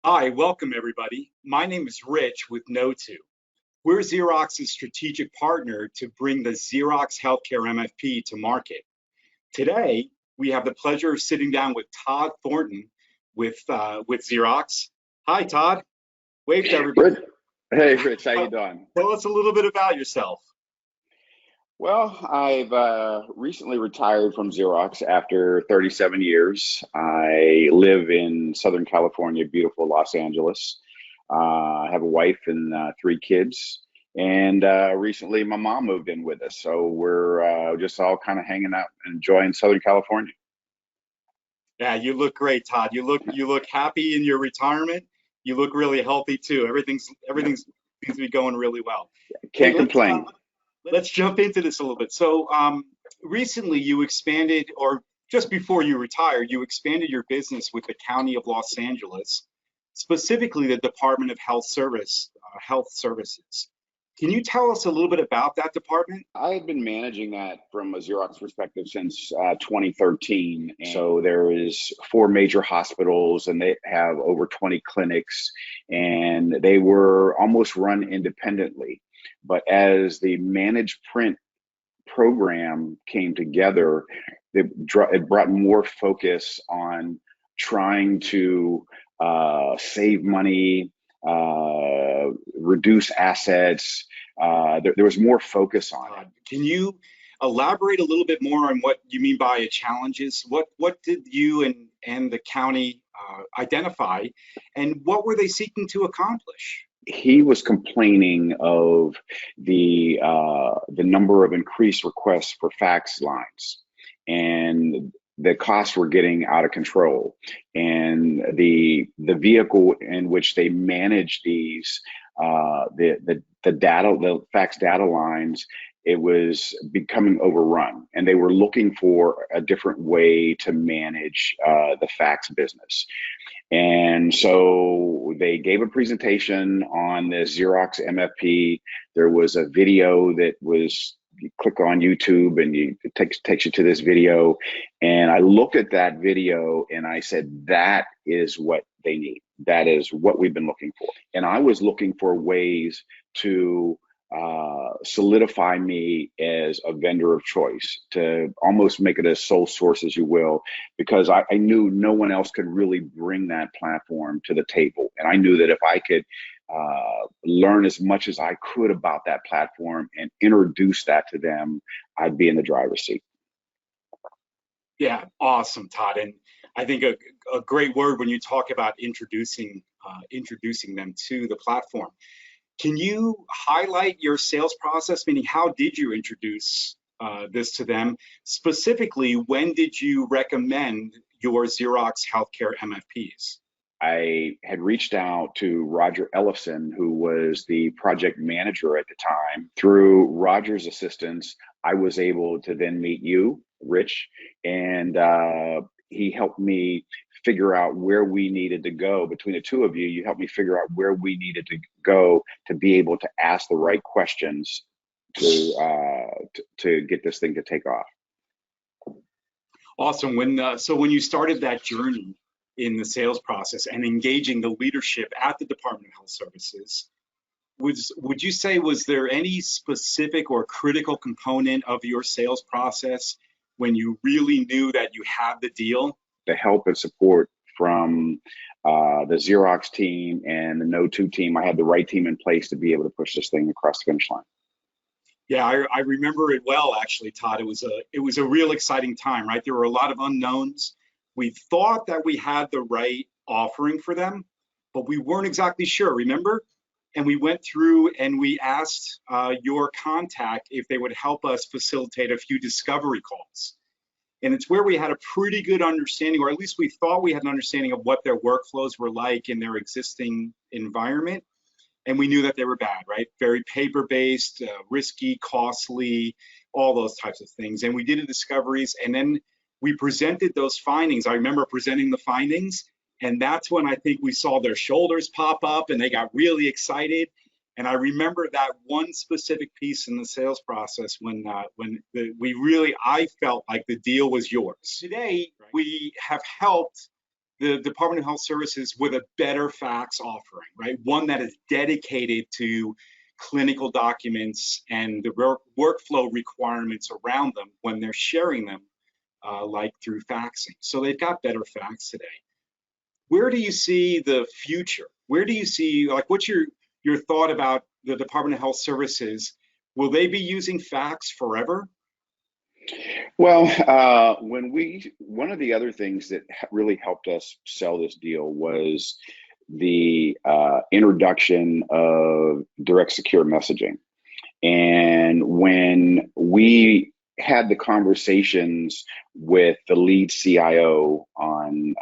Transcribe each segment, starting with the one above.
Hi, welcome everybody. My name is Rich with No2. We're Xerox's strategic partner to bring the Xerox Healthcare MFP to market. Today, we have the pleasure of sitting down with Todd Thornton with Xerox. Hi, Todd. Wave to everybody. Hey, Rich, how you doing? Tell us a little bit about yourself. Well, I've recently retired from Xerox after 37 years. I live in Southern California, beautiful Los Angeles. I have a wife and three kids. And recently my mom moved in with us. So we're just all kind of hanging out and enjoying Southern California. Yeah, you look great, Todd. You look happy in your retirement. You look really healthy too. Everything's seems to be going really well. Hey, Can't complain. let's jump into this a little bit. So, recently you expanded, or just before you retired, you expanded your business with the County of Los Angeles, specifically the Department of Health Services. Can you tell us a little bit about that department? I had been managing that from a Xerox perspective since 2013. So there is four major hospitals, and they have over 20 clinics, and they were almost run independently. But as the managed print program came together, it brought more focus on trying to save money, reduce assets. There was more focus on it. Can you elaborate a little bit more on what you mean by challenges? What did you and the county identify, and what were they seeking to accomplish? He was complaining of the number of increased requests for fax lines, and the costs were getting out of control, and the vehicle in which they manage these the fax data lines, it was becoming overrun, and they were looking for a different way to manage the fax business. And so they gave a presentation on the Xerox MFP. There was a video that was, you click on YouTube and it takes you to this video. And I looked at that video and I said, that is what they need. That is what we've been looking for. And I was looking for ways to solidify me as a vendor of choice, to almost make it a sole source, as you will, because I knew no one else could really bring that platform to the table. And I knew that if I could learn as much as I could about that platform and introduce that to them, I'd be in the driver's seat. Yeah, awesome, Todd. And I think a great word when you talk about introducing them to the platform. Can you highlight your sales process? Meaning, how did you introduce this to them? Specifically, when did you recommend your Xerox Healthcare MFPs? I had reached out to Roger Ellison, who was the project manager at the time. Through Roger's assistance, I was able to then meet you, Rich, and he helped me figure out where we needed to go. Between the two of you, you helped me figure out where we needed to go to be able to ask the right questions to get this thing to take off. Awesome. When you started that journey in the sales process and engaging the leadership at the Department of Health Services, would you say, was there any specific or critical component of your sales process when you really knew that you had the deal? The help and support from the Xerox team and the No2 team, I had the right team in place to be able to push this thing across the finish line. Yeah, I remember it well, actually, Todd. It was a real exciting time, right? There were a lot of unknowns. We thought that we had the right offering for them, but we weren't exactly sure, remember? And we went through and we asked your contact if they would help us facilitate a few discovery calls. And it's where we had a pretty good understanding, or at least we thought we had an understanding of what their workflows were like in their existing environment. And we knew that they were bad, right? Very paper-based, risky, costly, all those types of things. And we did the discoveries, and then we presented those findings. I remember presenting the findings, and that's when I think we saw their shoulders pop up and they got really excited. And I remember that one specific piece in the sales process when I felt like the deal was yours. Today, we have helped the Department of Health Services with a better fax offering, right? One that is dedicated to clinical documents and the workflow requirements around them when they're sharing them, like through faxing. So they've got better fax today. Where do you see the future? Where do you see, like, what's your thought about the Department of Health Services? Will they be using fax forever? Well, one of the other things that really helped us sell this deal was the introduction of direct secure messaging. And when we had the conversations with the lead CIO on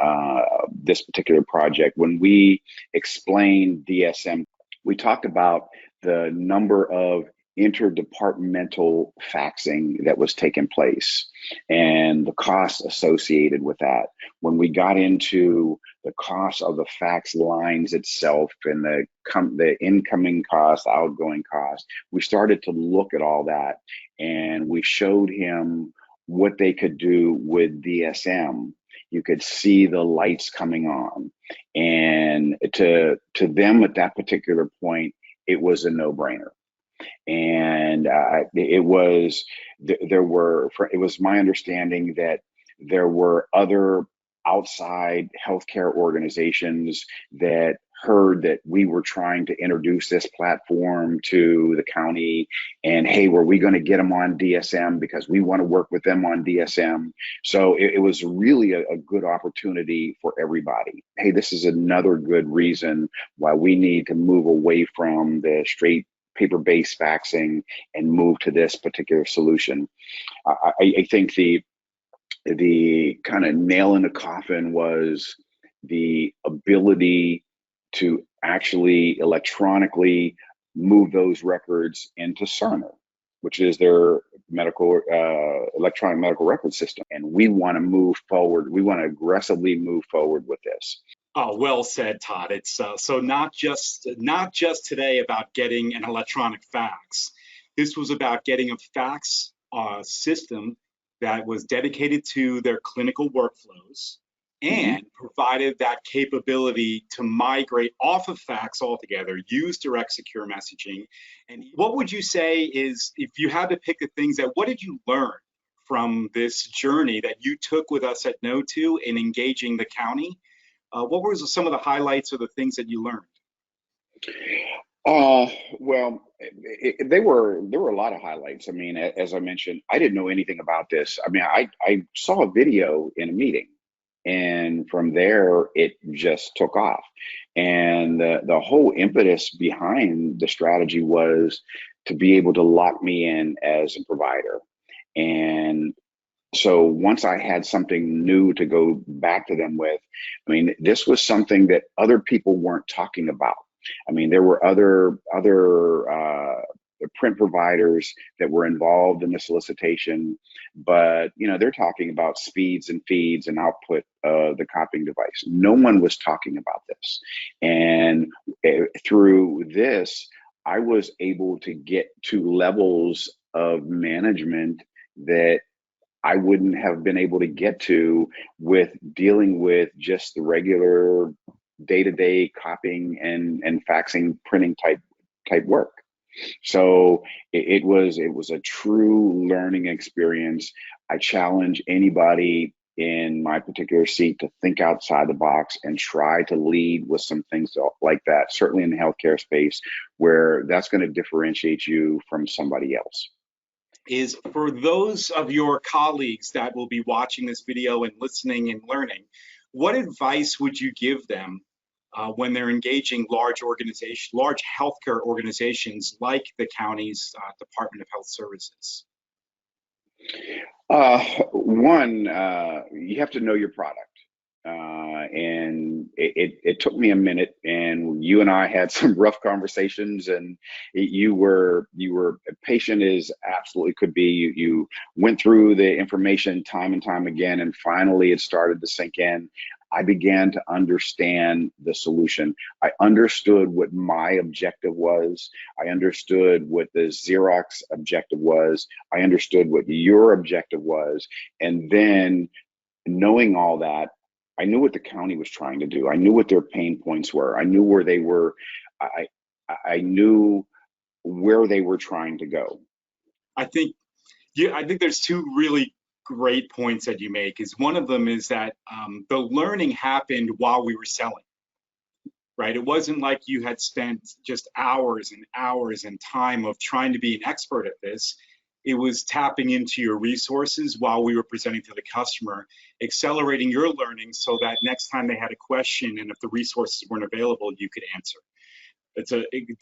this particular project, when we explained DSM, we talked about the number of interdepartmental faxing that was taking place and the costs associated with that. When we got into the cost of the fax lines itself and the incoming cost, outgoing cost, we started to look at all that, and we showed him what they could do with DSM. You could see the lights coming on, and to them at that particular point, it was a no-brainer. And it was my understanding that there were other outside healthcare organizations that heard that we were trying to introduce this platform to the county, and hey, were we going to get them on DSM because we want to work with them on DSM? So it was really a good opportunity for everybody. Hey, this is another good reason why we need to move away from the straight paper-based faxing and move to this particular solution. I think the kind of nail in the coffin was the ability to actually electronically move those records into Cerner, which is their electronic medical record system. And we want to move forward. We want to aggressively move forward with this. Oh, well said, Todd. It's so not just today about getting an electronic fax. This was about getting a fax system that was dedicated to their clinical workflows and provided that capability to migrate off of fax altogether, use direct secure messaging. And what would you say is, if you had to pick the things that, what did you learn from this journey that you took with us at No2 in engaging the county? What were some of the highlights or the things that you learned? Well, there were a lot of highlights. I mean, as I mentioned, I didn't know anything about this. I mean, I saw a video in a meeting, and from there it just took off. And the whole impetus behind the strategy was to be able to lock me in as a provider. And so once I had something new to go back to them with, I mean, this was something that other people weren't talking about. I mean, there were other print providers that were involved in the solicitation, but they're talking about speeds and feeds and output of the copying device. No one was talking about this, and through this, I was able to get to levels of management that I wouldn't have been able to get to with dealing with just the regular day-to-day copying and faxing, printing type work. So it was a true learning experience. I challenge anybody in my particular seat to think outside the box and try to lead with some things like that, certainly in the healthcare space, where that's going to differentiate you from somebody else. Is for those of your colleagues that will be watching this video and listening and learning, what advice would you give them when they're engaging large healthcare organizations like the county's Department of Health Services? One, you have to know your product. And it took me a minute, and you and I had some rough conversations, and you were patient as absolutely could be. You went through the information time and time again, and finally it started to sink in. I began to understand the solution. I understood what my objective was. I understood what the Xerox objective was. I understood what your objective was. And then knowing all that, I knew what the county was trying to do. I knew what their pain points were. I knew where they were. I I knew where they were trying to go. I think I think there's two really great points that you make. Is one of them is that the learning happened while we were selling, right? It wasn't like you had spent just hours and hours and time of trying to be an expert at this. It was tapping into your resources while we were presenting to the customer, accelerating your learning so that next time they had a question and if the resources weren't available, you could answer. It's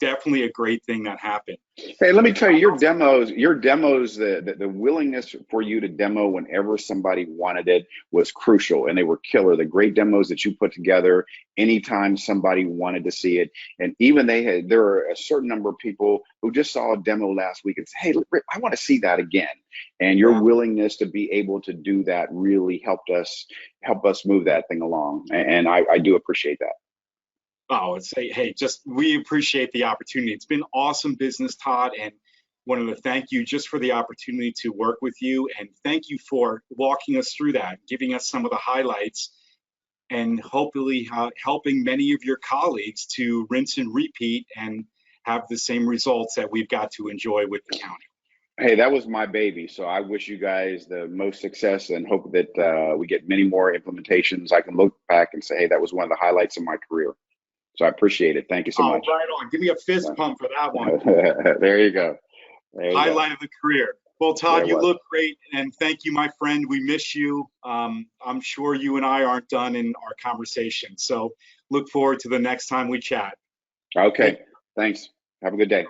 definitely a great thing that happened. Hey, let me tell you, your demos, the willingness for you to demo whenever somebody wanted it was crucial, and they were killer. The great demos that you put together anytime somebody wanted to see it, and even there are a certain number of people who just saw a demo last week and said, "Hey, Rick, I want to see that again." And your willingness to be able to do that really help us move that thing along, and I do appreciate that. Oh, it's hey, just we appreciate the opportunity. It's been awesome business, Todd, and wanted to thank you just for the opportunity to work with you, and thank you for walking us through that, giving us some of the highlights, and hopefully helping many of your colleagues to rinse and repeat and have the same results that we've got to enjoy with the county. Hey, that was my baby. So I wish you guys the most success and hope that we get many more implementations. I can look back and say, hey, that was one of the highlights of my career. So I appreciate it. Thank you so much. Right on. Give me a fist pump for that one. There you go. Highlight of the career. Well, Todd, you look great, and thank you, my friend. We miss you. I'm sure you and I aren't done in our conversation. So look forward to the next time we chat. Okay. Thanks. Have a good day. Bye.